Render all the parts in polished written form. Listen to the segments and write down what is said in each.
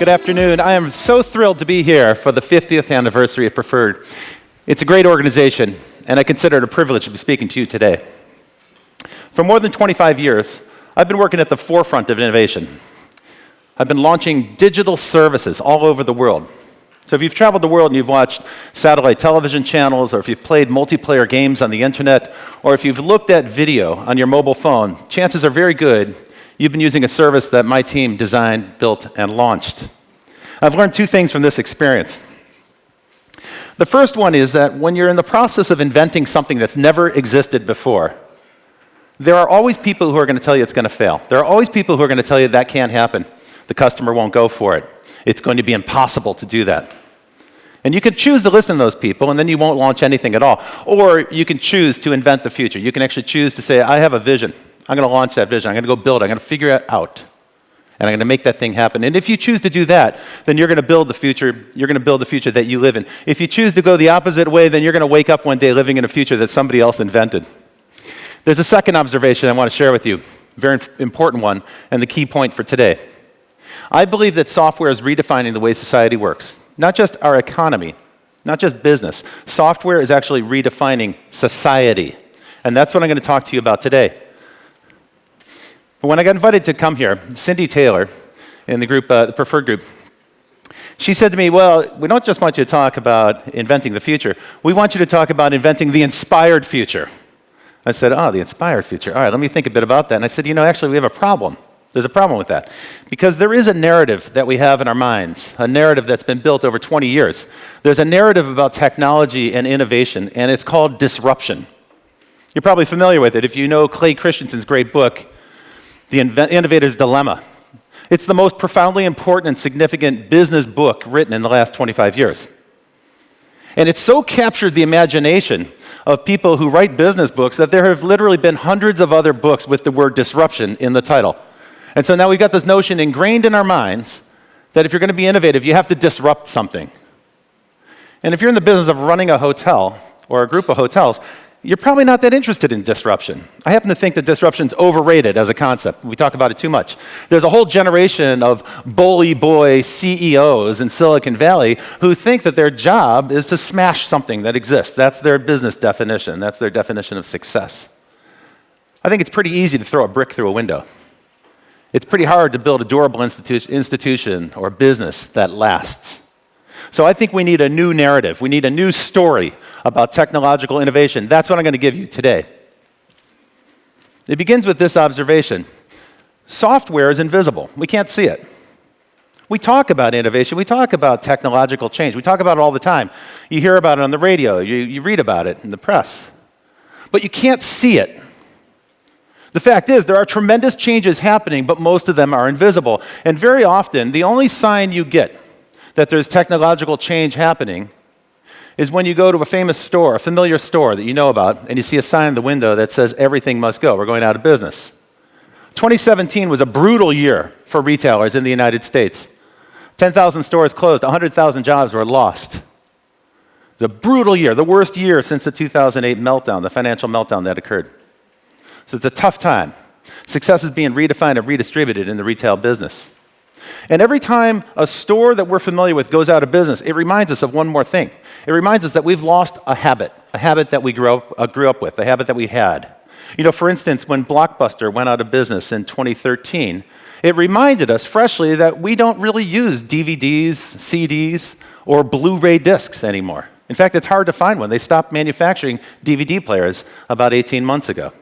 Good afternoon. I am so thrilled to be here for the 50th anniversary of Preferred. It's a great organization, and I consider it a privilege to be speaking to you today. For more than 25 years, I've been working at the forefront of innovation. I've been launching digital services all over the world. So if you've traveled the world and you've watched satellite television channels, or if you've played multiplayer games on the internet, or if you've looked at video on your mobile phone, chances are very good you've been using a service that my team designed, built, and launched. I've learned two things from this experience. The first one is that when you're in the process of inventing something that's never existed before, there are always people who are going to tell you it's going to fail. There are always people who are going to tell you that can't happen. The customer won't go for it. It's going to be impossible to do that. And you can choose to listen to those people, and then you won't launch anything at all. Or you can choose to invent the future. You can actually choose to say, I have a vision. I'm going to launch that vision. I'm going to go build it. I'm going to figure it out. And I'm going to make that thing happen. And if you choose to do that, then you're going to build the future. You're going to build the future that you live in. If you choose to go the opposite way, then you're going to wake up one day living in a future that somebody else invented. There's a second observation I want to share with you, a very important one, and the key point for today. I believe that software is redefining the way society works. Not just our economy, not just business. Software is actually redefining society. And that's what I'm going to talk to you about today. When I got invited to come here, Cindy Taylor, in the group, the Preferred group, she said to me, well, we don't just want you to talk about inventing the future. We want you to talk about inventing the inspired future. I said, the inspired future. All right, let me think a bit about that. And I said, actually, we have a problem. There's a problem with that. Because there is a narrative that we have in our minds, a narrative that's been built over 20 years. There's a narrative about technology and innovation, and it's called disruption. You're probably familiar with it if you know Clay Christensen's great book, The Innovator's Dilemma. It's the most profoundly important and significant business book written in the last 25 years. And it's so captured the imagination of people who write business books that there have literally been hundreds of other books with the word disruption in the title. And so now we've got this notion ingrained in our minds that if you're going to be innovative, you have to disrupt something. And if you're in the business of running a hotel or a group of hotels, you're probably not that interested in disruption. I happen to think that disruption's overrated as a concept. We talk about it too much. There's a whole generation of bully boy CEOs in Silicon Valley who think that their job is to smash something that exists. That's their business definition. That's their definition of success. I think it's pretty easy to throw a brick through a window. It's pretty hard to build a durable institution or business that lasts. So I think we need a new narrative. We need a new story about technological innovation. That's what I'm going to give you today. It begins with this observation. Software is invisible. We can't see it. We talk about innovation. We talk about technological change. We talk about it all the time. You hear about it on the radio. You read about it in the press. But you can't see it. The fact is, there are tremendous changes happening, but most of them are invisible. And very often, the only sign you get that there's technological change happening is when you go to a famous store, a familiar store that you know about, and you see a sign in the window that says, everything must go, we're going out of business. 2017 was a brutal year for retailers in the United States. 10,000 stores closed, 100,000 jobs were lost. It was a brutal year, the worst year since the 2008 meltdown, the financial meltdown that occurred. So it's a tough time. Success is being redefined and redistributed in the retail business. And every time a store that we're familiar with goes out of business, it reminds us of one more thing. It reminds us that we've lost a habit that we grew up with, a habit that we had. For instance, when Blockbuster went out of business in 2013, it reminded us freshly that we don't really use DVDs, CDs, or Blu-ray discs anymore. In fact, it's hard to find one. They stopped manufacturing DVD players about 18 months ago.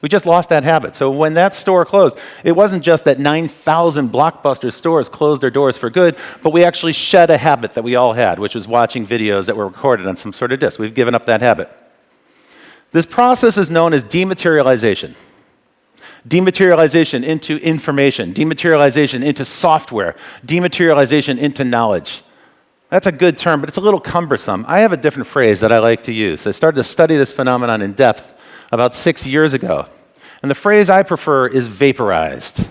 We just lost that habit. So when that store closed, it wasn't just that 9,000 Blockbuster stores closed their doors for good, but we actually shed a habit that we all had, which was watching videos that were recorded on some sort of disc. We've given up that habit. This process is known as dematerialization. Dematerialization into information, dematerialization into software, dematerialization into knowledge. That's a good term, but it's a little cumbersome. I have a different phrase that I like to use. I started to study this phenomenon in depth about 6 years ago. And the phrase I prefer is vaporized.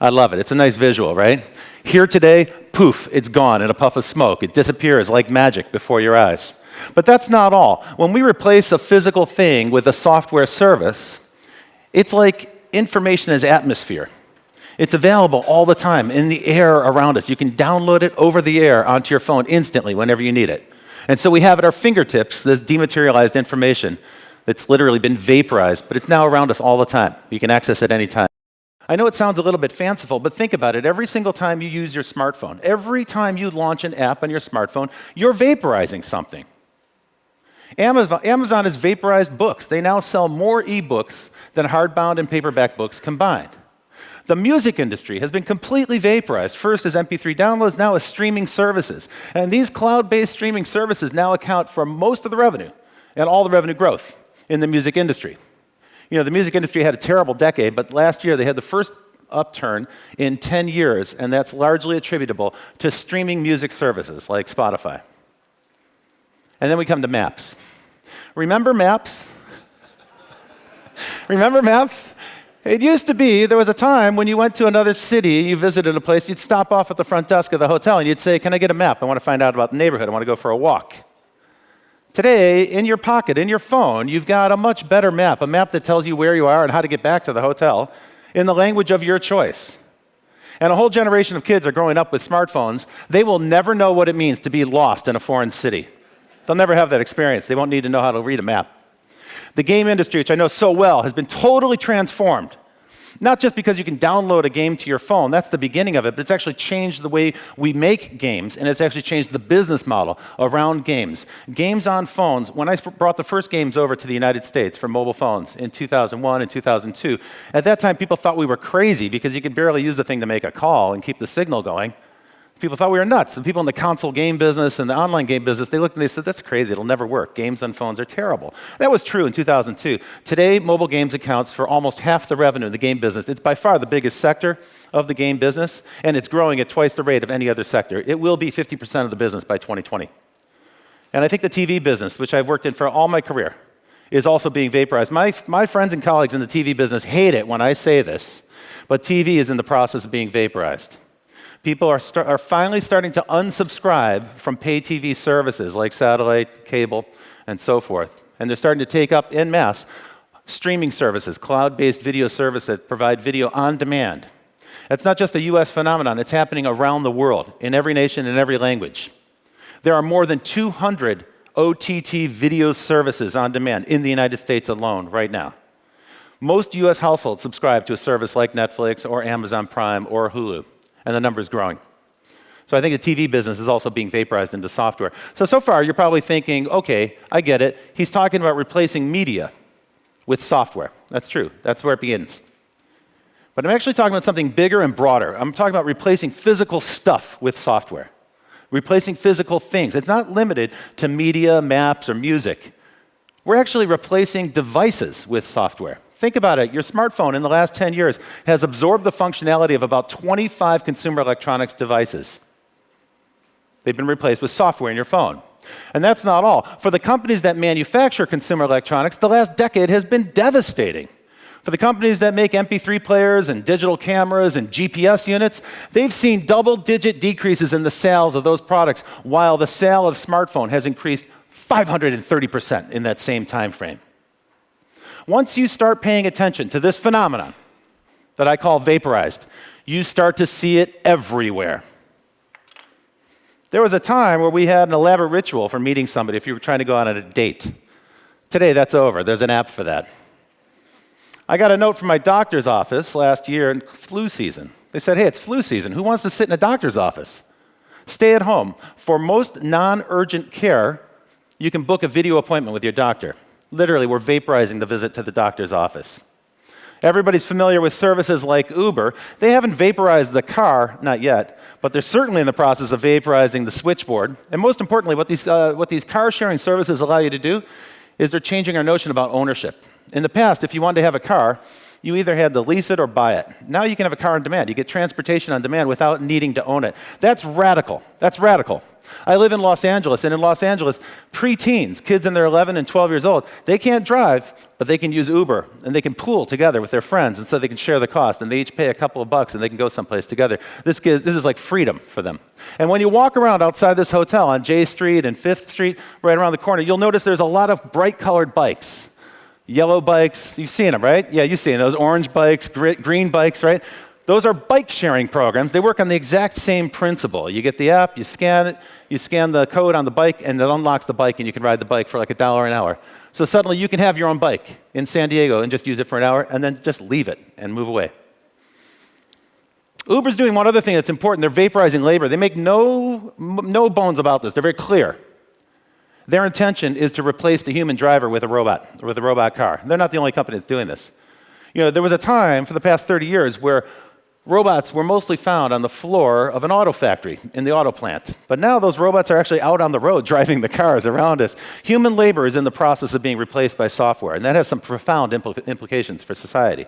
I love it. It's a nice visual, right? Here today, poof, it's gone in a puff of smoke. It disappears like magic before your eyes. But that's not all. When we replace a physical thing with a software service, it's like information as atmosphere. It's available all the time in the air around us. You can download it over the air onto your phone instantly whenever you need it. And so we have at our fingertips this dematerialized information that's literally been vaporized, but it's now around us all the time. You can access it any time. I know it sounds a little bit fanciful, but think about it. Every single time you use your smartphone, every time you launch an app on your smartphone, you're vaporizing something. Amazon has vaporized books. They now sell more ebooks than hardbound and paperback books combined. The music industry has been completely vaporized, first as MP3 downloads, now as streaming services. And these cloud-based streaming services now account for most of the revenue and all the revenue growth in the music industry. You know, the music industry had a terrible decade, but last year they had the first upturn in 10 years, and that's largely attributable to streaming music services like Spotify. And then we come to maps. Remember maps? Remember maps? It used to be, there was a time when you went to another city, you visited a place, you'd stop off at the front desk of the hotel and you'd say, "Can I get a map? I want to find out about the neighborhood. I want to go for a walk." Today, in your pocket, in your phone, you've got a much better map, a map that tells you where you are and how to get back to the hotel in the language of your choice. And a whole generation of kids are growing up with smartphones. They will never know what it means to be lost in a foreign city. They'll never have that experience. They won't need to know how to read a map. The game industry, which I know so well, has been totally transformed. Not just because you can download a game to your phone, that's the beginning of it, but it's actually changed the way we make games, and it's actually changed the business model around games. Games on phones, when I brought the first games over to the United States for mobile phones in 2001 and 2002, at that time people thought we were crazy because you could barely use the thing to make a call and keep the signal going. People thought we were nuts. And people in the console game business and the online game business, they looked and they said, "That's crazy, it'll never work. Games on phones are terrible." That was true in 2002. Today, mobile games accounts for almost half the revenue in the game business. It's by far the biggest sector of the game business, and it's growing at twice the rate of any other sector. It will be 50% of the business by 2020. And I think the TV business, which I've worked in for all my career, is also being vaporized. My friends and colleagues in the TV business hate it when I say this, but TV is in the process of being vaporized. People are finally starting to unsubscribe from pay TV services like satellite, cable, and so forth. And they're starting to take up en masse streaming services, cloud-based video services that provide video on demand. That's not just a US phenomenon, it's happening around the world, in every nation, in every language. There are more than 200 OTT video services on demand in the United States alone right now. Most US households subscribe to a service like Netflix or Amazon Prime or Hulu. And the number is growing. So I think the TV business is also being vaporized into software. So far, you're probably thinking, okay, I get it. He's talking about replacing media with software. That's true. That's where it begins. But I'm actually talking about something bigger and broader. I'm talking about replacing physical stuff with software, replacing physical things. It's not limited to media, maps, or music. We're actually replacing devices with software. Think about it. Your smartphone in the last 10 years has absorbed the functionality of about 25 consumer electronics devices. They've been replaced with software in your phone. And that's not all. For the companies that manufacture consumer electronics, the last decade has been devastating. For the companies that make MP3 players and digital cameras and GPS units, they've seen double-digit decreases in the sales of those products, while the sale of smartphone has increased 530% in that same time frame. Once you start paying attention to this phenomenon that I call vaporized, you start to see it everywhere. There was a time where we had an elaborate ritual for meeting somebody if you were trying to go out on a date. Today, that's over. There's an app for that. I got a note from my doctor's office last year in flu season. They said, "Hey, it's flu season. Who wants to sit in a doctor's office? Stay at home. For most non-urgent care, you can book a video appointment with your doctor." Literally, we're vaporizing the visit to the doctor's office. Everybody's familiar with services like Uber. They haven't vaporized the car, not yet, but they're certainly in the process of vaporizing the switchboard. And most importantly, what these car-sharing services allow you to do is they're changing our notion about ownership. In the past, if you wanted to have a car, you either had to lease it or buy it. Now you can have a car on demand. You get transportation on demand without needing to own it. That's radical. That's radical. I live in Los Angeles, and in Los Angeles, preteens, kids in their 11 and 12 years old, they can't drive, but they can use Uber, and they can pool together with their friends, and so they can share the cost, and they each pay a couple of bucks, and they can go someplace together. This is like freedom for them. And when you walk around outside this hotel on J Street and 5th Street, right around the corner, you'll notice there's a lot of bright-colored bikes. Yellow bikes, you've seen them, right? Yeah, you've seen those orange bikes, green bikes, right? Those are bike sharing programs. They work on the exact same principle. You get the app, you scan it, you scan the code on the bike, and it unlocks the bike, and you can ride the bike for like $1 an hour. So suddenly you can have your own bike in San Diego and just use it for an hour, and then just leave it and move away. Uber's doing one other thing that's important. They're vaporizing labor. They make no bones about this. They're very clear. Their intention is to replace the human driver with a robot, or with a robot car. They're not the only company that's doing this. You know, there was a time for the past 30 years where robots were mostly found on the floor of an auto factory in the auto plant. But now those robots are actually out on the road driving the cars around us. Human labor is in the process of being replaced by software, and that has some profound implications for society.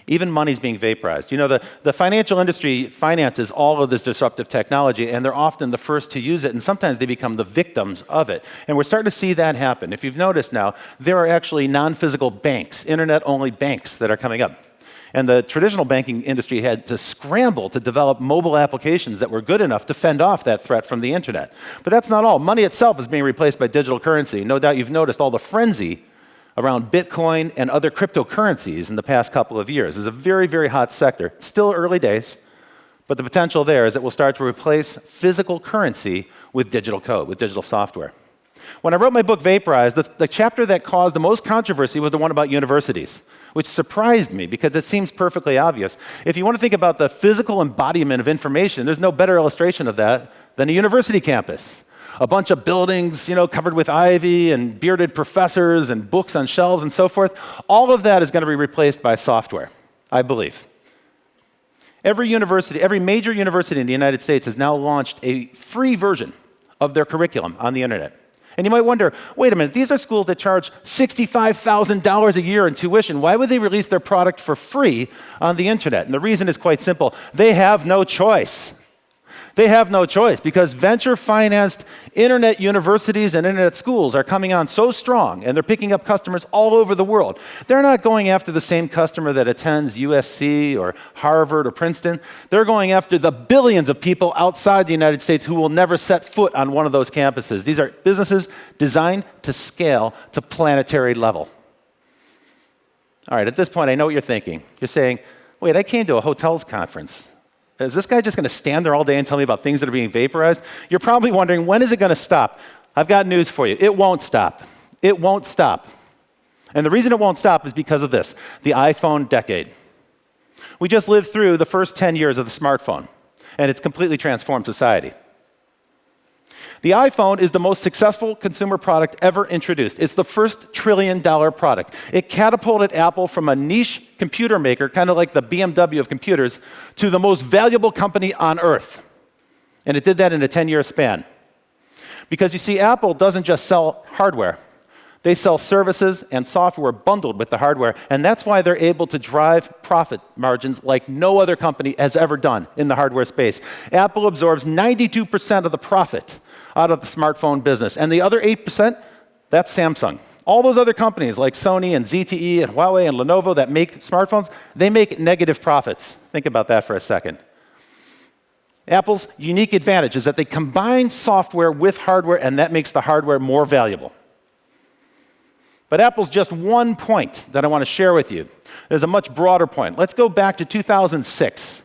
Even money's being vaporized. You know, the financial industry finances all of this disruptive technology, and they're often the first to use it, and sometimes they become the victims of it. And we're starting to see that happen. If you've noticed now, there are actually non-physical banks, internet-only banks that are coming up. And the traditional banking industry had to scramble to develop mobile applications that were good enough to fend off that threat from the internet. But that's not all. Money itself is being replaced by digital currency. No doubt you've noticed all the frenzy around Bitcoin and other cryptocurrencies in the past couple of years. It's a very, very hot sector. Still early days, but the potential there is it will start to replace physical currency with digital code, with digital software. When I wrote my book, Vaporized, the chapter that caused the most controversy was the one about universities, which surprised me because it seems perfectly obvious. If you want to think about the physical embodiment of information, there's no better illustration of that than a university campus. A bunch of buildings, you know, covered with ivy and bearded professors and books on shelves and so forth. All of that is going to be replaced by software, I believe. Every university, every major university in the United States has now launched a free version of their curriculum on the internet. And you might wonder, wait a minute, these are schools that charge $65,000 a year in tuition. Why would they release their product for free on the internet? And the reason is quite simple. They have no choice. They have no choice because venture-financed internet universities and internet schools are coming on so strong, and they're picking up customers all over the world. They're not going after the same customer that attends USC or Harvard or Princeton. They're going after the billions of people outside the United States who will never set foot on one of those campuses. These are businesses designed to scale to planetary level. All right, at this point, I know what you're thinking. You're saying, wait, I came to a hotels conference. Is this guy just going to stand there all day and tell me about things that are being vaporized? You're probably wondering, when is it going to stop? I've got news for you. It won't stop. It won't stop. And the reason it won't stop is because of this, the iPhone decade. We just lived through the first 10 years of the smartphone, and it's completely transformed society. The iPhone is the most successful consumer product ever introduced. It's the first trillion-dollar product. It catapulted Apple from a niche computer maker, kind of like the BMW of computers, to the most valuable company on earth. And it did that in a 10-year span. Because you see, Apple doesn't just sell hardware. They sell services and software bundled with the hardware, and that's why they're able to drive profit margins like no other company has ever done in the hardware space. Apple absorbs 92% of the profit out of the smartphone business, and the other 8%, that's Samsung. All those other companies like Sony and ZTE and Huawei and Lenovo that make smartphones, they make negative profits. Think about that for a second. Apple's unique advantage is that they combine software with hardware, and that makes the hardware more valuable. But Apple's just one point that I want to share with you. There's a much broader point. Let's go back to 2006.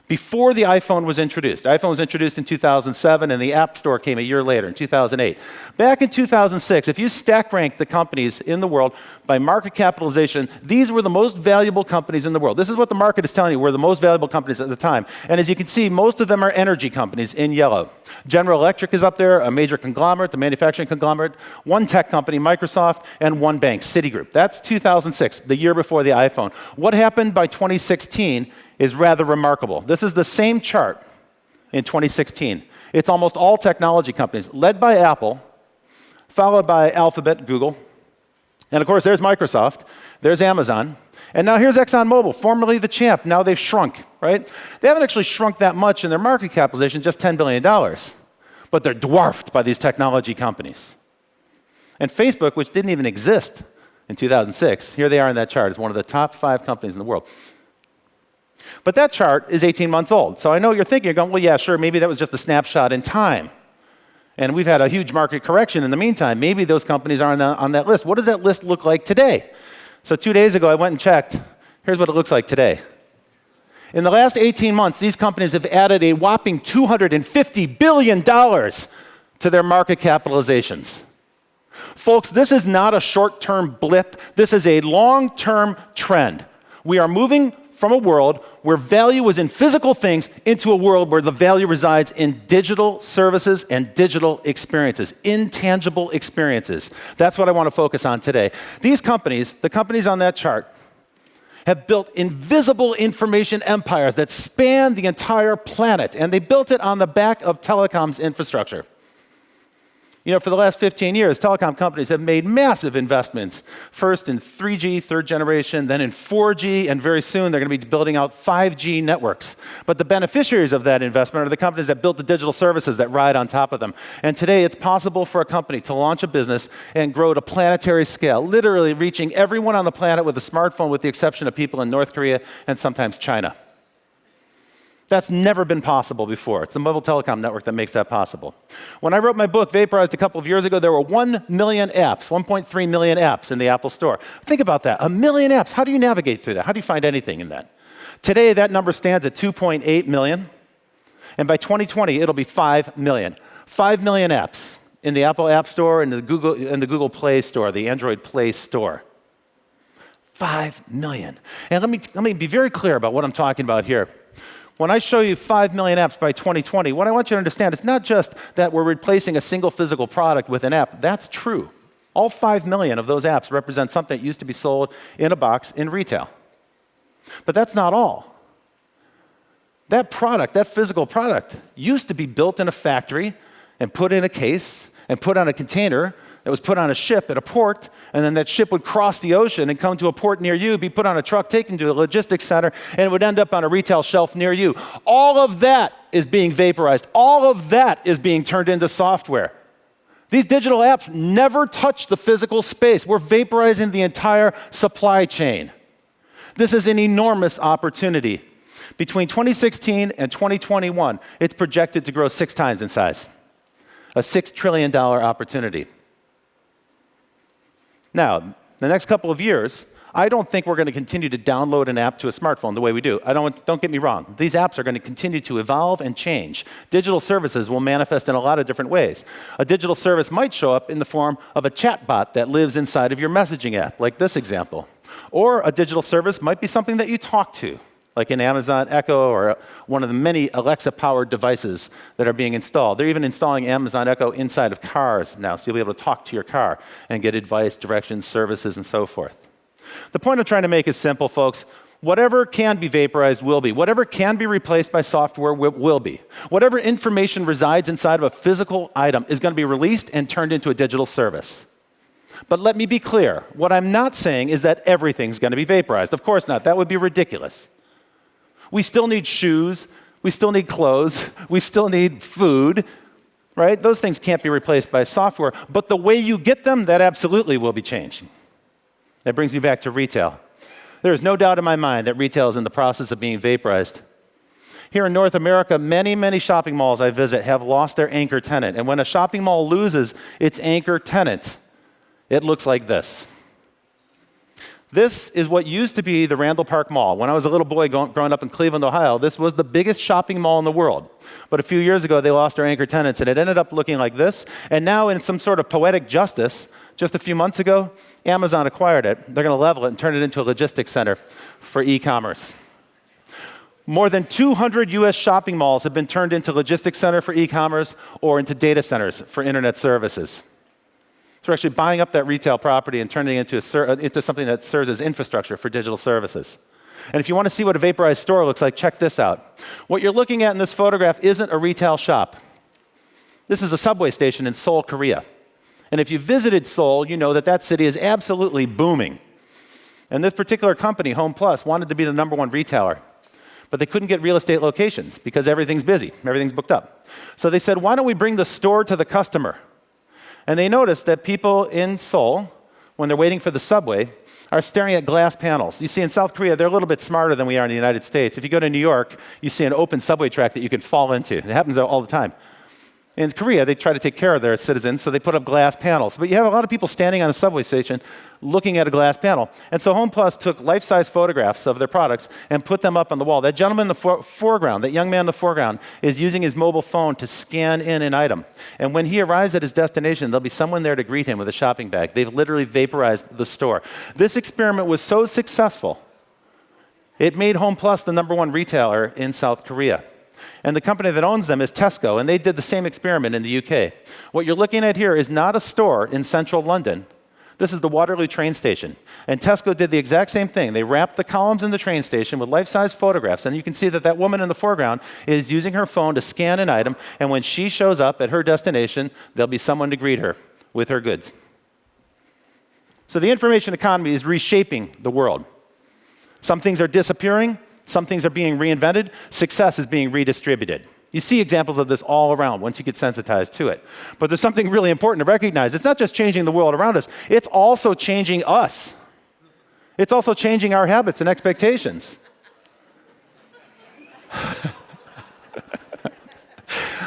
Before the iPhone was introduced. The iPhone was introduced in 2007, and the App Store came a year later, in 2008. Back in 2006, if you stack rank the companies in the world by market capitalization, these were the most valuable companies in the world. This is what the market is telling you were the most valuable companies at the time. And as you can see, most of them are energy companies in yellow. General Electric is up there, a major conglomerate, the manufacturing conglomerate, one tech company, Microsoft, and one bank, Citigroup. That's 2006, the year before the iPhone. What happened by 2016 is rather remarkable. This is the same chart in 2016. It's almost all technology companies, led by Apple, followed by Alphabet, Google, and of course there's Microsoft, there's Amazon, and now here's ExxonMobil, formerly the champ. Now they've shrunk, right? They haven't actually shrunk that much in their market capitalization, just $10 billion, but they're dwarfed by these technology companies. And Facebook, which didn't even exist in 2006, here they are in that chart as one of the top 5 companies in the world. But that chart is 18 months old. So I know you're thinking, you're going, well, yeah, sure, maybe that was just a snapshot in time. And we've had a huge market correction in the meantime. Maybe those companies aren't on that list. What does that list look like today? So 2 days ago, I went and checked. Here's what it looks like today. In the last 18 months, these companies have added a whopping $250 billion to their market capitalizations. Folks, this is not a short-term blip. This is a long-term trend. We are moving from a world where value was in physical things into a world where the value resides in digital services and digital experiences, intangible experiences. That's what I want to focus on today. These companies, the companies on that chart, have built invisible information empires that span the entire planet, and they built it on the back of telecoms infrastructure. You know, for the last 15 years, telecom companies have made massive investments, first in 3G, third generation, then in 4G, and very soon they're going to be building out 5G networks. But the beneficiaries of that investment are the companies that built the digital services that ride on top of them. And today, it's possible for a company to launch a business and grow to planetary scale, literally reaching everyone on the planet with a smartphone, with the exception of people in North Korea and sometimes China. That's never been possible before. It's the mobile telecom network that makes that possible. When I wrote my book, Vaporized, a couple of years ago, there were 1 million apps, 1.3 million apps in the Apple Store. Think about that, 1 million apps. How do you navigate through that? How do you find anything in that? Today, that number stands at 2.8 million, and by 2020, it'll be 5 million. 5 million apps in the Apple App Store and the Google Play Store, the Android Play Store. 5 million. And let me be very clear about what I'm talking about here. When I show you 5 million apps by 2020, what I want you to understand is not just that we're replacing a single physical product with an app. That's true. All 5 million of those apps represent something that used to be sold in a box in retail. But that's not all. That product, that physical product, used to be built in a factory and put in a case and put on a container that was put on a ship at a port, and then that ship would cross the ocean and come to a port near you, be put on a truck, taken to a logistics center, and it would end up on a retail shelf near you. All of that is being vaporized. All of that is being turned into software. These digital apps never touch the physical space. We're vaporizing the entire supply chain. This is an enormous opportunity. Between 2016 and 2021, it's projected to grow 6 times in size. A $6 trillion opportunity. Now, the next couple of years, I don't think we're going to continue to download an app to a smartphone the way we do. Don't get me wrong. These apps are going to continue to evolve and change. Digital services will manifest in a lot of different ways. A digital service might show up in the form of a chatbot that lives inside of your messaging app, like this example. Or a digital service might be something that you talk to, like an Amazon Echo or one of the many Alexa-powered devices that are being installed. They're even installing Amazon Echo inside of cars now, so you'll be able to talk to your car and get advice, directions, services, and so forth. The point I'm trying to make is simple, folks. Whatever can be vaporized will be. Whatever can be replaced by software will be. Whatever information resides inside of a physical item is going to be released and turned into a digital service. But let me be clear. What I'm not saying is that everything's going to be vaporized. Of course not. That would be ridiculous. We still need shoes, we still need clothes, we still need food, right? Those things can't be replaced by software, but the way you get them, that absolutely will be changed. That brings me back to retail. There is no doubt in my mind that retail is in the process of being vaporized. Here in North America, many, many shopping malls I visit have lost their anchor tenant, and when a shopping mall loses its anchor tenant, it looks like this. This is what used to be the Randall Park Mall. When I was a little boy growing up in Cleveland, Ohio, this was the biggest shopping mall in the world. But a few years ago, they lost their anchor tenants, and it ended up looking like this. And now, in some sort of poetic justice, just a few months ago, Amazon acquired it. They're going to level it and turn it into a logistics center for e-commerce. More than 200 US shopping malls have been turned into logistics center for e-commerce or into data centers for internet services. So we're actually buying up that retail property and turning it into something that serves as infrastructure for digital services. And if you want to see what a vaporized store looks like, check this out. What you're looking at in this photograph isn't a retail shop. This is a subway station in Seoul, Korea. And if you visited Seoul, you know that that city is absolutely booming. And this particular company, Home Plus, wanted to be the #1 retailer. But they couldn't get real estate locations because everything's busy, everything's booked up. So they said, why don't we bring the store to the customer? And they noticed that people in Seoul, when they're waiting for the subway, are staring at glass panels. You see, in South Korea, they're a little bit smarter than we are in the United States. If you go to New York, you see an open subway track that you can fall into. It happens all the time. In Korea, they try to take care of their citizens, so they put up glass panels. But you have a lot of people standing on a subway station looking at a glass panel. And so Home Plus took life-size photographs of their products and put them up on the wall. That gentleman in the foreground, that young man in the foreground, is using his mobile phone to scan in an item. And when he arrives at his destination, there'll be someone there to greet him with a shopping bag. They've literally vaporized the store. This experiment was so successful, it made Home Plus the #1 retailer in South Korea. And the company that owns them is Tesco, and they did the same experiment in the UK. What you're looking at here is not a store in central London. This is the Waterloo train station. And Tesco did the exact same thing. They wrapped the columns in the train station with life-size photographs, and you can see that that woman in the foreground is using her phone to scan an item, and when she shows up at her destination, there'll be someone to greet her with her goods. So the information economy is reshaping the world. Some things are disappearing. Some things are being reinvented. Success is being redistributed. You see examples of this all around once you get sensitized to it. But there's something really important to recognize. It's not just changing the world around us. It's also changing us. It's also changing our habits and expectations.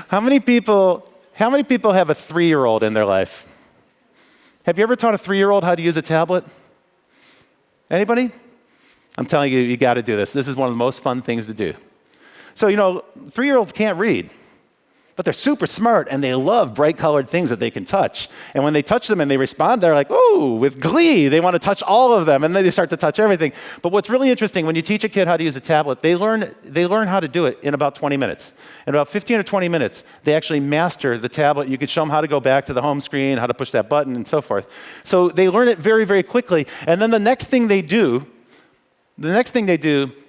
How many people have a 3-year-old in their life? Have you ever taught a 3-year-old how to use a tablet? Anybody? I'm telling you, you got to do this. This is one of the most fun things to do. So, 3-year-olds can't read, but they're super smart, and they love bright-colored things that they can touch. And when they touch them and they respond, they're like, ooh, with glee. They want to touch all of them, and then they start to touch everything. But what's really interesting, when you teach a kid how to use a tablet, they learn how to do it in about 20 minutes. In about 15 or 20 minutes, they actually master the tablet. You could show them how to go back to the home screen, how to push that button, and so forth. So they learn it very, very quickly. And then the next thing they do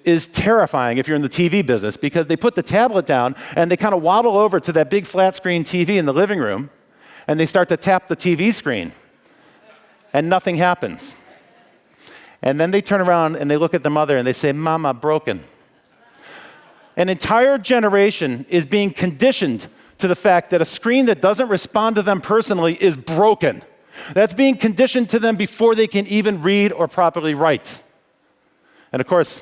is terrifying if you're in the TV business, because they put the tablet down and they kind of waddle over to that big flat screen TV in the living room and they start to tap the TV screen and nothing happens. And then they turn around and they look at the mother and they say, "Mama, broken." An entire generation is being conditioned to the fact that a screen that doesn't respond to them personally is broken. That's being conditioned to them before they can even read or properly write. And of course,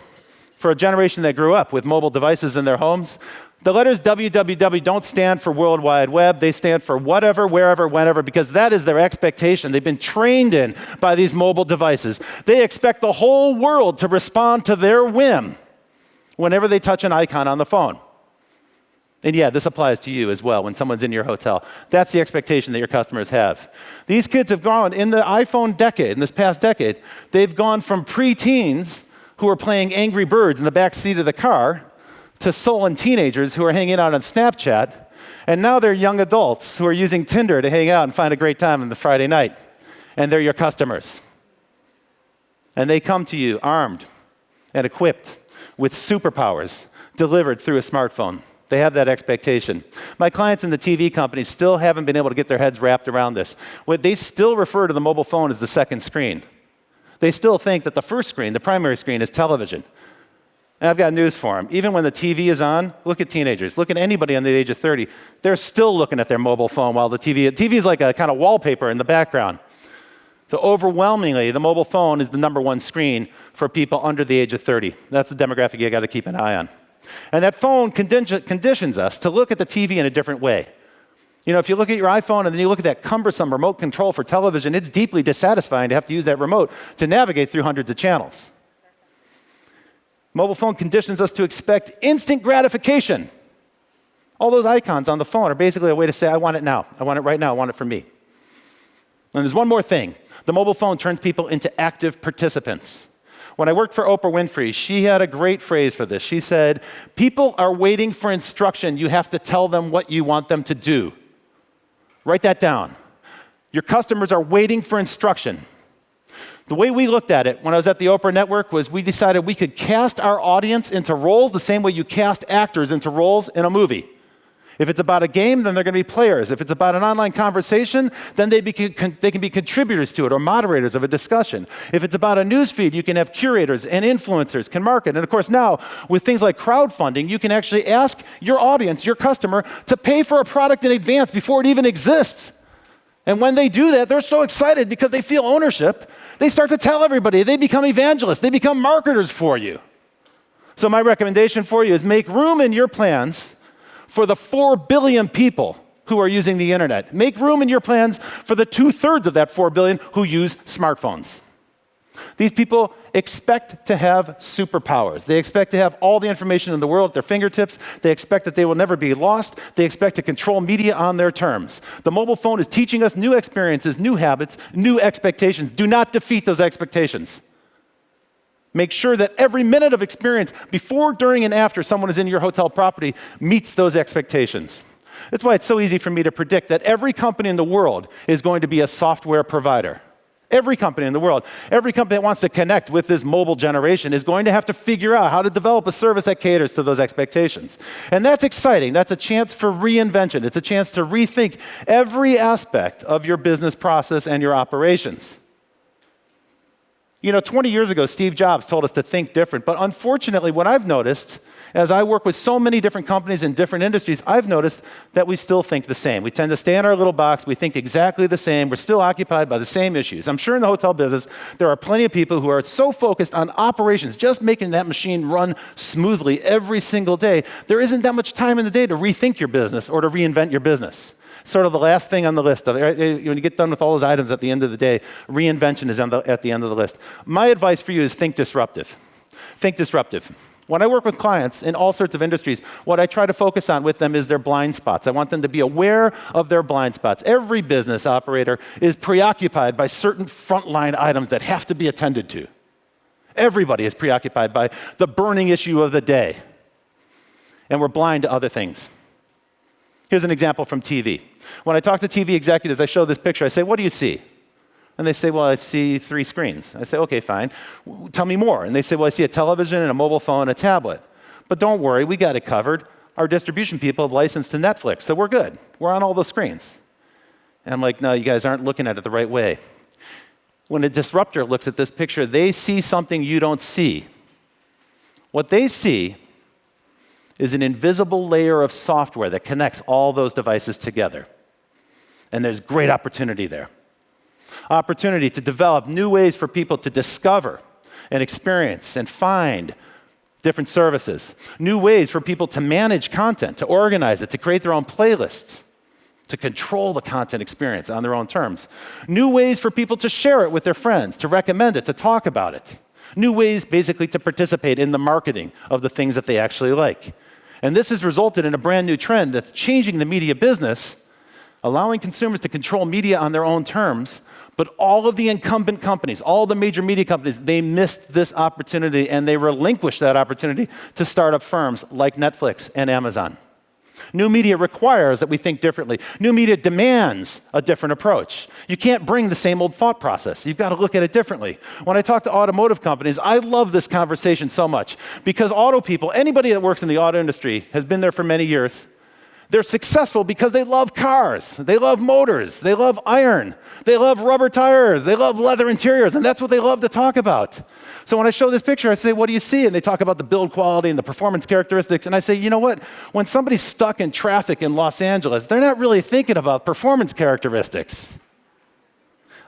for a generation that grew up with mobile devices in their homes, the letters www don't stand for World Wide Web. They stand for whatever, wherever, whenever, because that is their expectation. They've been trained in by these mobile devices. They expect the whole world to respond to their whim whenever they touch an icon on the phone. And yeah, this applies to you as well when someone's in your hotel. That's the expectation that your customers have. These kids have gone, in the iPhone decade, in this past decade, they've gone from preteens who are playing Angry Birds in the back seat of the car to sullen teenagers who are hanging out on Snapchat, and now they're young adults who are using Tinder to hang out and find a great time on the Friday night. And they're your customers. And they come to you armed and equipped with superpowers delivered through a smartphone. They have that expectation. My clients in the TV companies still haven't been able to get their heads wrapped around this. They still refer to the mobile phone as the second screen. They still think that the first screen, the primary screen, is television. And I've got news for them. Even when the TV is on, look at teenagers. Look at anybody under the age of 30. They're still looking at their mobile phone while the TV is like a kind of wallpaper in the background. So overwhelmingly, the mobile phone is the #1 screen for people under the age of 30. That's the demographic you got to keep an eye on. And that phone conditions us to look at the TV in a different way. If you look at your iPhone and then you look at that cumbersome remote control for television, it's deeply dissatisfying to have to use that remote to navigate through hundreds of channels. Mobile phone conditions us to expect instant gratification. All those icons on the phone are basically a way to say, I want it now. I want it right now. I want it for me. And there's one more thing. The mobile phone turns people into active participants. When I worked for Oprah Winfrey, she had a great phrase for this. She said, "People are waiting for instruction. You have to tell them what you want them to do." Write that down. Your customers are waiting for instruction. The way we looked at it when I was at the Oprah Network was we decided we could cast our audience into roles the same way you cast actors into roles in a movie. If it's about a game, then they're going to be players. If it's about an online conversation, then they can be contributors to it or moderators of a discussion. If it's about a news feed, you can have curators and influencers can market. And of course now, with things like crowdfunding, you can actually ask your audience, your customer, to pay for a product in advance before it even exists. And when they do that, they're so excited because they feel ownership, they start to tell everybody. They become evangelists. They become marketers for you. So my recommendation for you is make room in your plans for the 4 billion people who are using the internet. Make room in your plans for the 2/3 of that 4 billion who use smartphones. These people expect to have superpowers. They expect to have all the information in the world at their fingertips. They expect that they will never be lost. They expect to control media on their terms. The mobile phone is teaching us new experiences, new habits, new expectations. Do not defeat those expectations. Make sure that every minute of experience, before, during, and after someone is in your hotel property, meets those expectations. That's why it's so easy for me to predict that every company in the world is going to be a software provider. Every company in the world, every company that wants to connect with this mobile generation is going to have to figure out how to develop a service that caters to those expectations. And that's exciting. That's a chance for reinvention. It's a chance to rethink every aspect of your business process and your operations. 20 years ago, Steve Jobs told us to think different. But unfortunately, what I've noticed, as I work with so many different companies in different industries, I've noticed that we still think the same. We tend to stay in our little box. We think exactly the same. We're still occupied by the same issues. I'm sure in the hotel business, there are plenty of people who are so focused on operations, just making that machine run smoothly every single day. There isn't that much time in the day to rethink your business or to reinvent your business. Sort of the last thing on the list. When you get done with all those items at the end of the day, reinvention is at the end of the list. My advice for you is think disruptive. Think disruptive. When I work with clients in all sorts of industries, what I try to focus on with them is their blind spots. I want them to be aware of their blind spots. Every business operator is preoccupied by certain frontline items that have to be attended to. Everybody is preoccupied by the burning issue of the day. And we're blind to other things. Here's an example from TV. When I talk to TV executives, I show this picture. I say, what do you see? And they say, well, I see 3 screens. I say, okay, fine. Tell me more. And they say, well, I see a television and a mobile phone and a tablet. But don't worry, we got it covered. Our distribution people have licensed to Netflix, so we're good. We're on all those screens. And I'm like, no, you guys aren't looking at it the right way. When a disruptor looks at this picture, they see something you don't see. What they see is an invisible layer of software that connects all those devices together. And there's great opportunity there. Opportunity to develop new ways for people to discover and experience and find different services. New ways for people to manage content, to organize it, to create their own playlists, to control the content experience on their own terms. New ways for people to share it with their friends, to recommend it, to talk about it. New ways, basically, to participate in the marketing of the things that they actually like. And this has resulted in a brand new trend that's changing the media business, allowing consumers to control media on their own terms. But all of the incumbent companies, all the major media companies, they missed this opportunity and they relinquished that opportunity to startup firms like Netflix and Amazon. New media requires that we think differently. New media demands a different approach. You can't bring the same old thought process. You've got to look at it differently. When I talk to automotive companies, I love this conversation so much because auto people, anybody that works in the auto industry has been there for many years. They're successful because they love cars, they love motors, they love iron, they love rubber tires, they love leather interiors, and that's what they love to talk about. So when I show this picture, I say, what do you see? And they talk about the build quality and the performance characteristics, and I say, you know what? When somebody's stuck in traffic in Los Angeles, they're not really thinking about performance characteristics.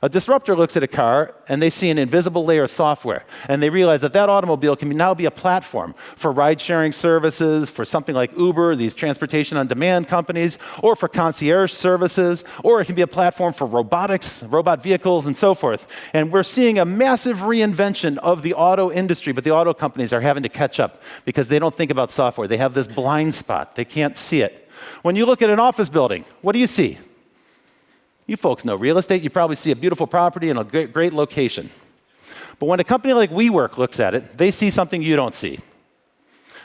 A disruptor looks at a car and they see an invisible layer of software and they realize that that automobile can now be a platform for ride-sharing services, for something like Uber, these transportation on demand companies, or for concierge services, or it can be a platform for robotics, robot vehicles, and so forth. And we're seeing a massive reinvention of the auto industry, but the auto companies are having to catch up because they don't think about software. They have this blind spot. They can't see it. When you look at an office building, what do you see? You folks know real estate. You probably see a beautiful property in a great location. But when a company like WeWork looks at it, they see something you don't see.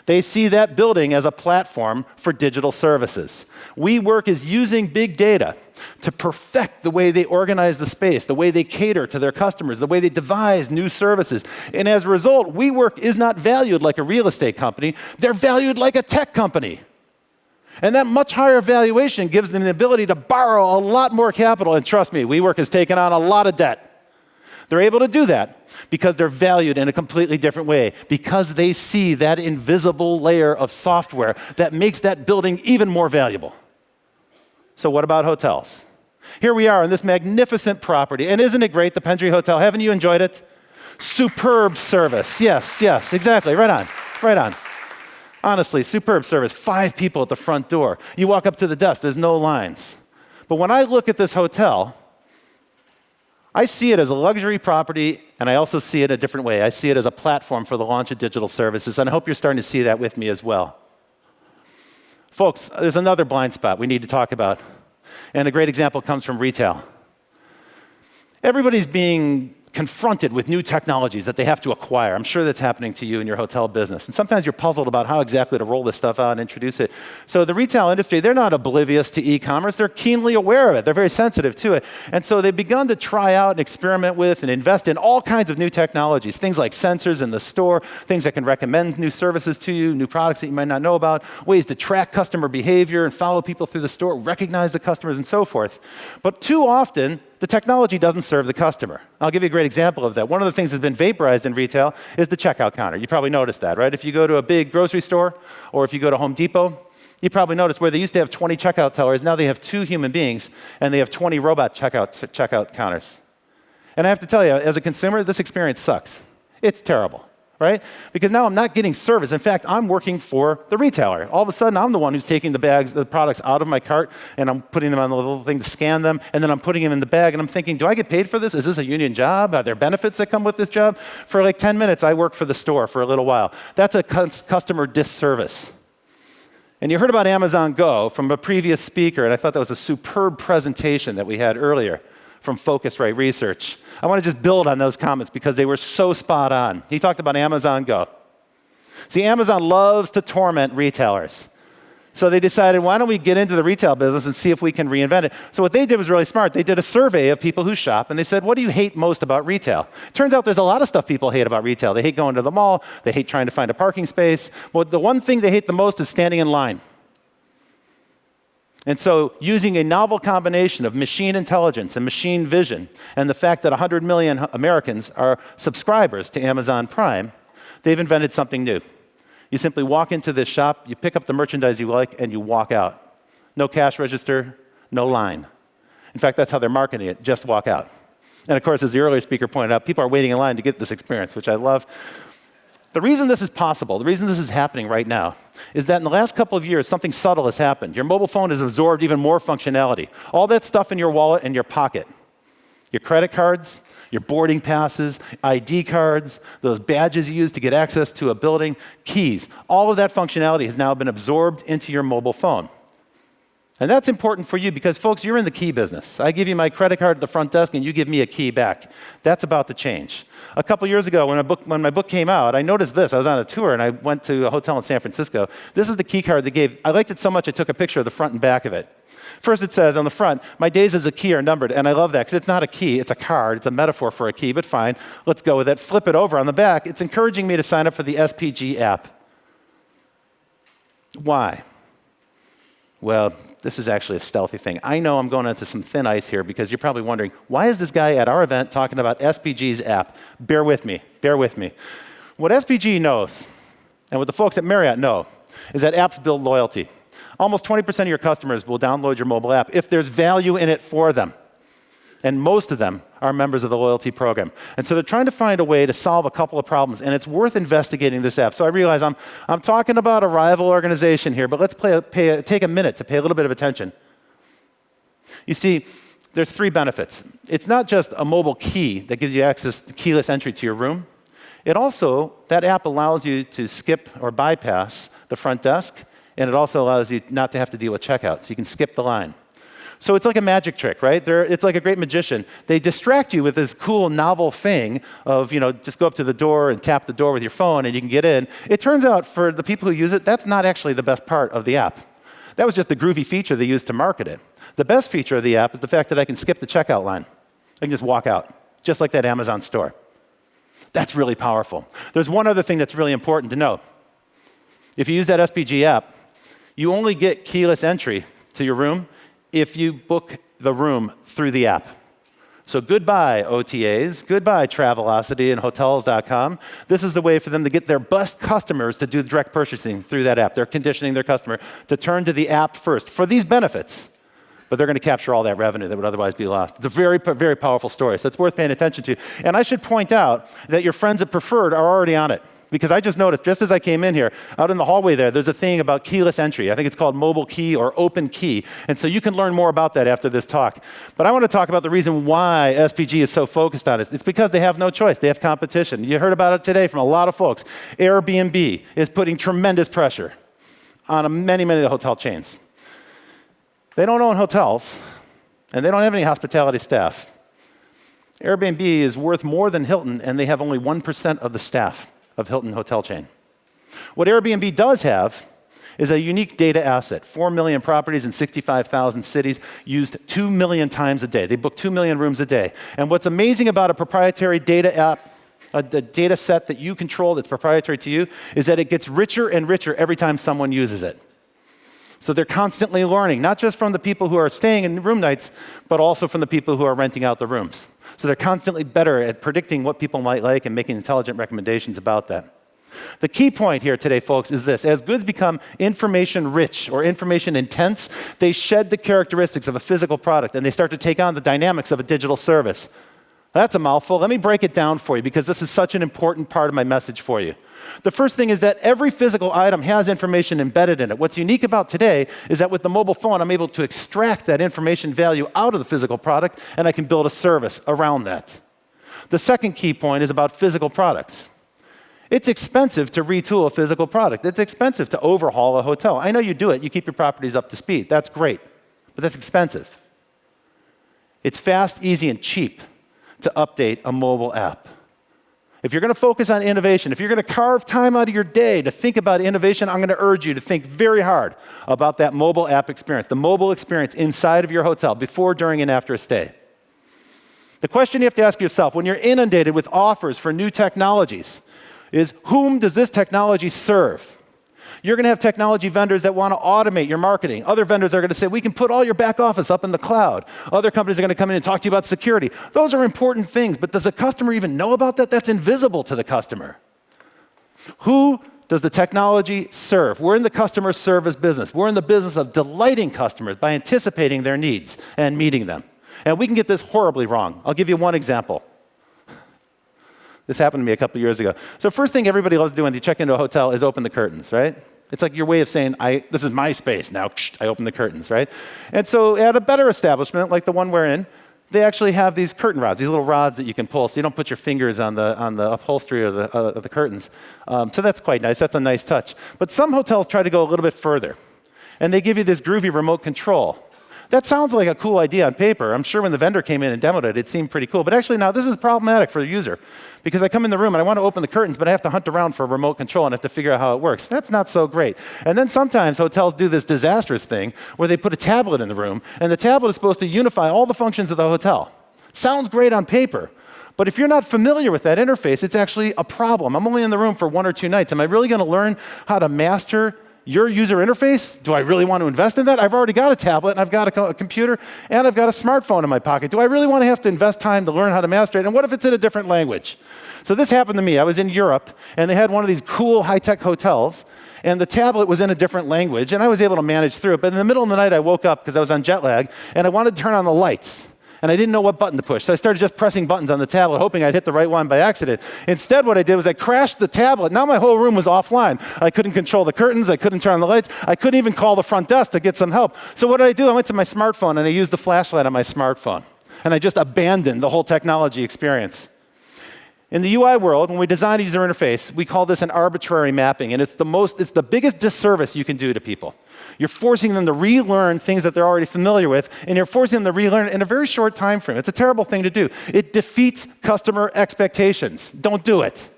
They see that building as a platform for digital services. WeWork is using big data to perfect the way they organize the space, the way they cater to their customers, the way they devise new services. And as a result, WeWork is not valued like a real estate company. They're valued like a tech company. And that much higher valuation gives them the ability to borrow a lot more capital. And trust me, WeWork has taken on a lot of debt. They're able to do that because they're valued in a completely different way, because they see that invisible layer of software that makes that building even more valuable. So what about hotels? Here we are in this magnificent property. And isn't it great, the Pendry Hotel? Haven't you enjoyed it? Superb service. Yes, exactly. Right on. Honestly, superb service, 5 people at the front door. You walk up to the desk, there's no lines. But when I look at this hotel, I see it as a luxury property, and I also see it a different way. I see it as a platform for the launch of digital services, and I hope you're starting to see that with me as well. Folks, there's another blind spot we need to talk about, and a great example comes from retail. Everybody's being confronted with new technologies that they have to acquire. I'm sure that's happening to you in your hotel business. And sometimes you're puzzled about how exactly to roll this stuff out and introduce it. So the retail industry, they're not oblivious to e-commerce. They're keenly aware of it. They're very sensitive to it. And so they've begun to try out and experiment with and invest in all kinds of new technologies, things like sensors in the store, things that can recommend new services to you, new products that you might not know about, ways to track customer behavior and follow people through the store, recognize the customers, and so forth. But too often, the technology doesn't serve the customer. I'll give you a great example of that. One of the things that's been vaporized in retail is the checkout counter. You probably noticed that, right? If you go to a big grocery store or if you go to Home Depot, you probably noticed where they used to have 20 checkout tellers, now they have 2 human beings and they have 20 robot checkout counters. And I have to tell you, as a consumer, this experience sucks. It's terrible. Right? Because now I'm not getting service. In fact, I'm working for the retailer. All of a sudden, I'm the one who's taking the products out of my cart, and I'm putting them on the little thing to scan them, and then I'm putting them in the bag, and I'm thinking, do I get paid for this? Is this a union job? Are there benefits that come with this job? For like 10 minutes, I work for the store for a little while. That's a customer disservice. And you heard about Amazon Go from a previous speaker, and I thought that was a superb presentation that we had earlier from Focusrite Research. I want to just build on those comments because they were so spot on. He talked about Amazon Go. See, Amazon loves to torment retailers. So they decided, why don't we get into the retail business and see if we can reinvent it? So what they did was really smart. They did a survey of people who shop, and they said, what do you hate most about retail? Turns out there's a lot of stuff people hate about retail. They hate going to the mall. They hate trying to find a parking space. But the one thing they hate the most is standing in line. And so using a novel combination of machine intelligence and machine vision and the fact that 100 million Americans are subscribers to Amazon Prime, they've invented something new. You simply walk into this shop, you pick up the merchandise you like, and you walk out. No cash register, no line. In fact, that's how they're marketing it, just walk out. And of course, as the earlier speaker pointed out, people are waiting in line to get this experience, which I love. The reason this is possible, the reason this is happening right now, is that in the last couple of years, something subtle has happened. Your mobile phone has absorbed even more functionality. All that stuff in your wallet and your pocket, your credit cards, your boarding passes, ID cards, those badges you use to get access to a building, keys, all of that functionality has now been absorbed into your mobile phone. And that's important for you because, folks, you're in the key business. I give you my credit card at the front desk and you give me a key back. That's about to change. A couple years ago, when my book came out, I noticed this. I was on a tour and I went to a hotel in San Francisco. This is the key card they gave. I liked it so much I took a picture of the front and back of it. First it says on the front, my days as a key are numbered. And I love that because it's not a key, it's a card. It's a metaphor for a key, but fine. Let's go with it. Flip it over. On the back, it's encouraging me to sign up for the SPG app. Why? Well, this is actually a stealthy thing. I know I'm going into some thin ice here because you're probably wondering, why is this guy at our event talking about SPG's app? Bear with me, bear with me. What SPG knows, and what the folks at Marriott know, is that apps build loyalty. Almost 20% of your customers will download your mobile app if there's value in it for them. And most of them are members of the loyalty program. And so they're trying to find a way to solve a couple of problems, and it's worth investigating this app. So I realize I'm talking about a rival organization here, but let's take a minute to pay a little bit of attention. You see, there's 3 benefits. It's not just a mobile key that gives you access to keyless entry to your room. It also, that app allows you to skip or bypass the front desk, and it also allows you not to have to deal with checkout, so you can skip the line. So it's like a magic trick, right? It's like a great magician. They distract you with this cool, novel thing of, just go up to the door and tap the door with your phone and you can get in. It turns out for the people who use it, that's not actually the best part of the app. That was just the groovy feature they used to market it. The best feature of the app is the fact that I can skip the checkout line. I can just walk out, just like that Amazon store. That's really powerful. There's one other thing that's really important to know. If you use that SPG app, you only get keyless entry to your room if you book the room through the app. So goodbye OTAs, goodbye Travelocity and Hotels.com. This is the way for them to get their best customers to do direct purchasing through that app. They're conditioning their customer to turn to the app first for these benefits, but they're going to capture all that revenue that would otherwise be lost. It's a very, very powerful story, so it's worth paying attention to. And I should point out that your friends at Preferred are already on it. Because I just noticed, just as I came in here, out in the hallway there's a thing about keyless entry. I think it's called mobile key or open key. And so you can learn more about that after this talk. But I want to talk about the reason why SPG is so focused on it. It's because they have no choice. They have competition. You heard about it today from a lot of folks. Airbnb is putting tremendous pressure on many, many of the hotel chains. They don't own hotels, and they don't have any hospitality staff. Airbnb is worth more than Hilton, and they have only 1% of the staff of Hilton hotel chain. What Airbnb does have is a unique data asset. 4 million properties in 65,000 cities, used 2 million times a day. They book 2 million rooms a day. And what's amazing about a proprietary data app, a data set that you control that's proprietary to you, is that it gets richer and richer every time someone uses it. So they're constantly learning, not just from the people who are staying in room nights, but also from the people who are renting out the rooms. So they're constantly better at predicting what people might like and making intelligent recommendations about that. The key point here today, folks, is this. As goods become information rich or information intense, they shed the characteristics of a physical product and they start to take on the dynamics of a digital service. That's a mouthful. Let me break it down for you because this is such an important part of my message for you. The first thing is that every physical item has information embedded in it. What's unique about today is that with the mobile phone, I'm able to extract that information value out of the physical product, and I can build a service around that. The second key point is about physical products. It's expensive to retool a physical product. It's expensive to overhaul a hotel. I know you do it. You keep your properties up to speed. That's great, but that's expensive. It's fast, easy, and cheap to update a mobile app. If you're going to focus on innovation, if you're going to carve time out of your day to think about innovation, I'm going to urge you to think very hard about that mobile app experience, the mobile experience inside of your hotel, before, during, and after a stay. The question you have to ask yourself when you're inundated with offers for new technologies is, whom does this technology serve? You're going to have technology vendors that want to automate your marketing. Other vendors are going to say, we can put all your back office up in the cloud. Other companies are going to come in and talk to you about security. Those are important things, but does the customer even know about that? That's invisible to the customer. Who does the technology serve? We're in the customer service business. We're in the business of delighting customers by anticipating their needs and meeting them. And we can get this horribly wrong. I'll give you one example. This happened to me a couple years ago. So first thing everybody loves to do when they check into a hotel is open the curtains, right? It's like your way of saying, this is my space now, I open the curtains, right? And so at a better establishment, like the one we're in, they actually have these curtain rods, these little rods that you can pull so you don't put your fingers on the upholstery of the curtains. So that's quite nice. That's a nice touch. But some hotels try to go a little bit further, and they give you this groovy remote control. That sounds like a cool idea on paper. I'm sure when the vendor came in and demoed it, it seemed pretty cool. But actually now this is problematic for the user because I come in the room and I want to open the curtains, but I have to hunt around for a remote control and have to figure out how it works. That's not so great. And then sometimes hotels do this disastrous thing where they put a tablet in the room, and the tablet is supposed to unify all the functions of the hotel. Sounds great on paper, but if you're not familiar with that interface, it's actually a problem. I'm only in the room for 1 or 2 nights. Am I really going to learn how to master your user interface? Do I really want to invest in that? I've already got a tablet, and I've got a computer, and I've got a smartphone in my pocket. Do I really want to have to invest time to learn how to master it? And what if it's in a different language? So this happened to me. I was in Europe, and they had one of these cool high-tech hotels, and the tablet was in a different language, and I was able to manage through it. But in the middle of the night, I woke up because I was on jet lag, and I wanted to turn on the lights. And I didn't know what button to push. So I started just pressing buttons on the tablet, hoping I'd hit the right one by accident. Instead, what I did was I crashed the tablet. Now my whole room was offline. I couldn't control the curtains. I couldn't turn on the lights. I couldn't even call the front desk to get some help. So what did I do? I went to my smartphone, and I used the flashlight on my smartphone. And I just abandoned the whole technology experience. In the UI world, when we design a user interface, we call this an arbitrary mapping, and it's the biggest disservice you can do to people. You're forcing them to relearn things that they're already familiar with, and you're forcing them to relearn it in a very short time frame. It's a terrible thing to do. It defeats customer expectations. Don't do it.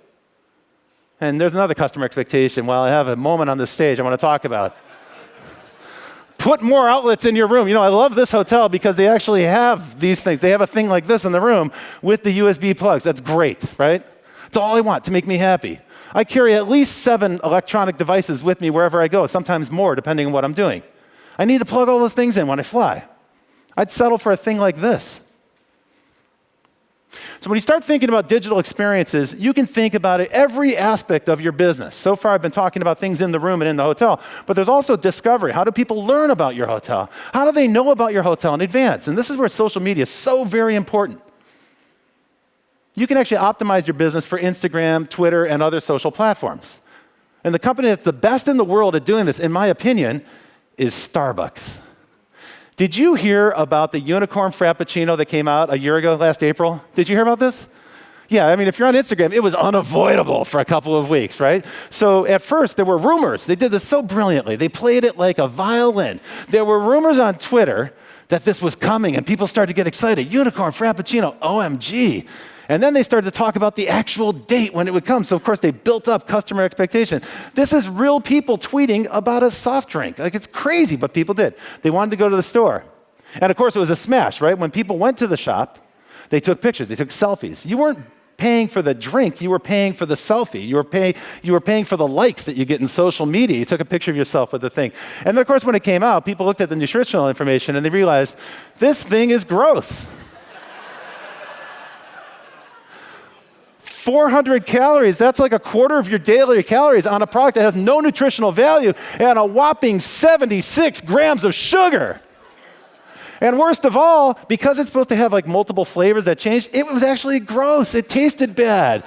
And there's another customer expectation. While I have a moment on this stage I want to talk about. Put more outlets in your room. You know, I love this hotel because they actually have these things. They have a thing like this in the room with the USB plugs. That's great, right? It's all I want to make me happy. I carry at least 7 electronic devices with me wherever I go, sometimes more, depending on what I'm doing. I need to plug all those things in when I fly. I'd settle for a thing like this. So when you start thinking about digital experiences, you can think about it every aspect of your business. So far, I've been talking about things in the room and in the hotel, but there's also discovery. How do people learn about your hotel? How do they know about your hotel in advance? And this is where social media is so very important. You can actually optimize your business for Instagram, Twitter, and other social platforms. And the company that's the best in the world at doing this, in my opinion, is Starbucks. Did you hear about the unicorn frappuccino that came out a year ago, last April? Did you hear about this? Yeah, I mean, if you're on Instagram, it was unavoidable for a couple of weeks, right? So at first, there were rumors. They did this so brilliantly. They played it like a violin. There were rumors on Twitter that this was coming, and people started to get excited. Unicorn frappuccino, OMG. And then they started to talk about the actual date when it would come. So, of course, they built up customer expectation. This is real people tweeting about a soft drink. Like, it's crazy, but people did. They wanted to go to the store. And, of course, it was a smash, right? When people went to the shop, they took pictures. They took selfies. You weren't paying for the drink. You were paying for the selfie. You were paying for the likes that you get in social media. You took a picture of yourself with the thing. And then, of course, when it came out, people looked at the nutritional information, and they realized, this thing is gross. 400 calories, that's like a quarter of your daily calories on a product that has no nutritional value and a whopping 76 grams of sugar. And worst of all, because it's supposed to have like multiple flavors that changed, it was actually gross. It tasted bad.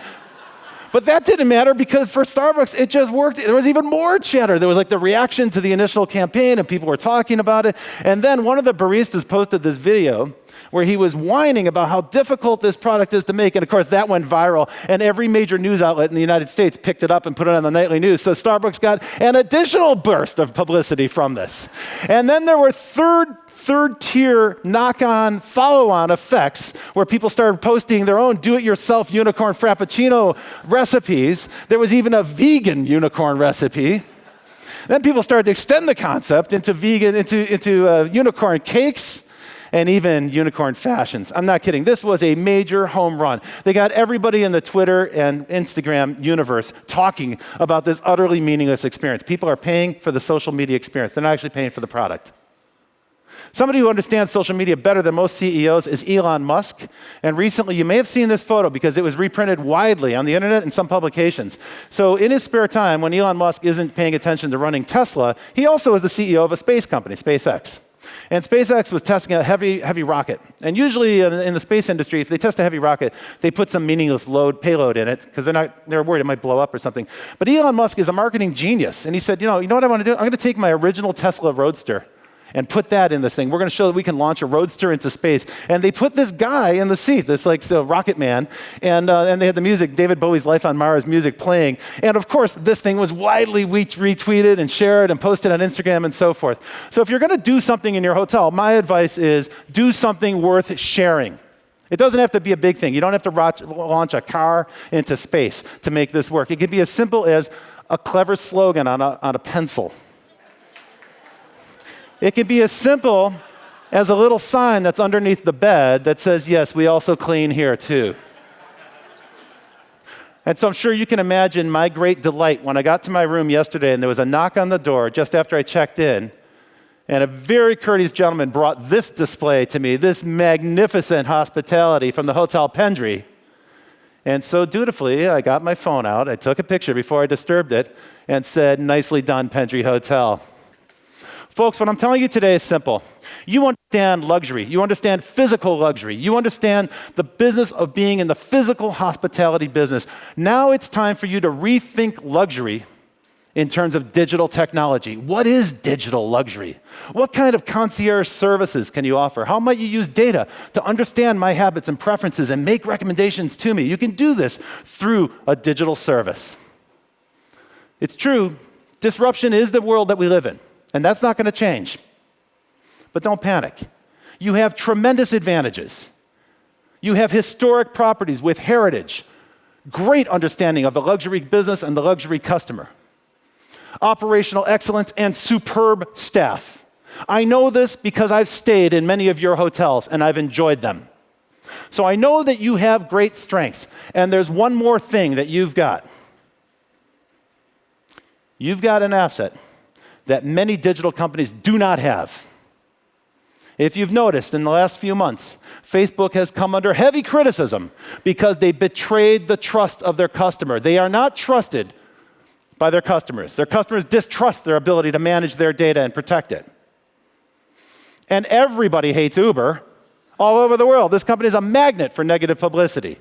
But that didn't matter because for Starbucks, it just worked. There was even more cheddar. There was like the reaction to the initial campaign and people were talking about it. And then one of the baristas posted this video where he was whining about how difficult this product is to make. And of course, that went viral. And every major news outlet in the United States picked it up and put it on the nightly news. So Starbucks got an additional burst of publicity from this. And then there were third-tier knock-on, follow-on effects where people started posting their own do-it-yourself unicorn frappuccino recipes. There was even a vegan unicorn recipe. Then people started to extend the concept into unicorn cakes and even unicorn fashions. I'm not kidding. This was a major home run. They got everybody in the Twitter and Instagram universe talking about this utterly meaningless experience. People are paying for the social media experience. They're not actually paying for the product. Somebody who understands social media better than most CEOs is Elon Musk. And recently, you may have seen this photo because it was reprinted widely on the internet and some publications. So in his spare time, when Elon Musk isn't paying attention to running Tesla, he also is the CEO of a space company, SpaceX. And SpaceX was testing a heavy rocket. And usually in the space industry, if they test a heavy rocket, they put some meaningless payload in it because they're worried it might blow up or something. But Elon Musk is a marketing genius. And he said, you know what I want to do? I'm going to take my original Tesla Roadster and put that in this thing. We're going to show that we can launch a Roadster into space. And they put this guy in the seat, this rocket man, and they had the music, David Bowie's Life on Mars music playing. And of course, this thing was widely retweeted and shared and posted on Instagram and so forth. So if you're going to do something in your hotel, my advice is do something worth sharing. It doesn't have to be a big thing. You don't have to launch a car into space to make this work. It can be as simple as a clever slogan on a pencil. It can be as simple as a little sign that's underneath the bed that says, yes, we also clean here too. And so I'm sure you can imagine my great delight when I got to my room yesterday and there was a knock on the door just after I checked in, and a very courteous gentleman brought this display to me, this magnificent hospitality from the Hotel Pendry. And so dutifully, I got my phone out, I took a picture before I disturbed it, and said, nicely done, Pendry Hotel. Folks, what I'm telling you today is simple. You understand luxury. You understand physical luxury. You understand the business of being in the physical hospitality business. Now it's time for you to rethink luxury in terms of digital technology. What is digital luxury? What kind of concierge services can you offer? How might you use data to understand my habits and preferences and make recommendations to me? You can do this through a digital service. It's true, disruption is the world that we live in. And that's not going to change. But don't panic. You have tremendous advantages. You have historic properties with heritage, great understanding of the luxury business and the luxury customer, operational excellence, and superb staff. I know this because I've stayed in many of your hotels and I've enjoyed them. So I know that you have great strengths. And there's one more thing that you've got. You've got an asset that many digital companies do not have. If you've noticed in the last few months, Facebook has come under heavy criticism because they betrayed the trust of their customer. They are not trusted by their customers. Their customers distrust their ability to manage their data and protect it. And everybody hates Uber all over the world. This company is a magnet for negative publicity.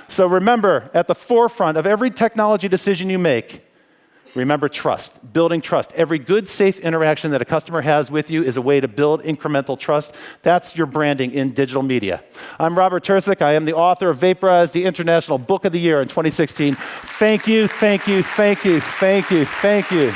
So remember, at the forefront of every technology decision you make, remember trust, building trust. Every good, safe interaction that a customer has with you is a way to build incremental trust. That's your branding in digital media. I'm Robert Tercek. I am the author of Vaporized, the International Book of the Year in 2016. Thank you, thank you, thank you, thank you, thank you.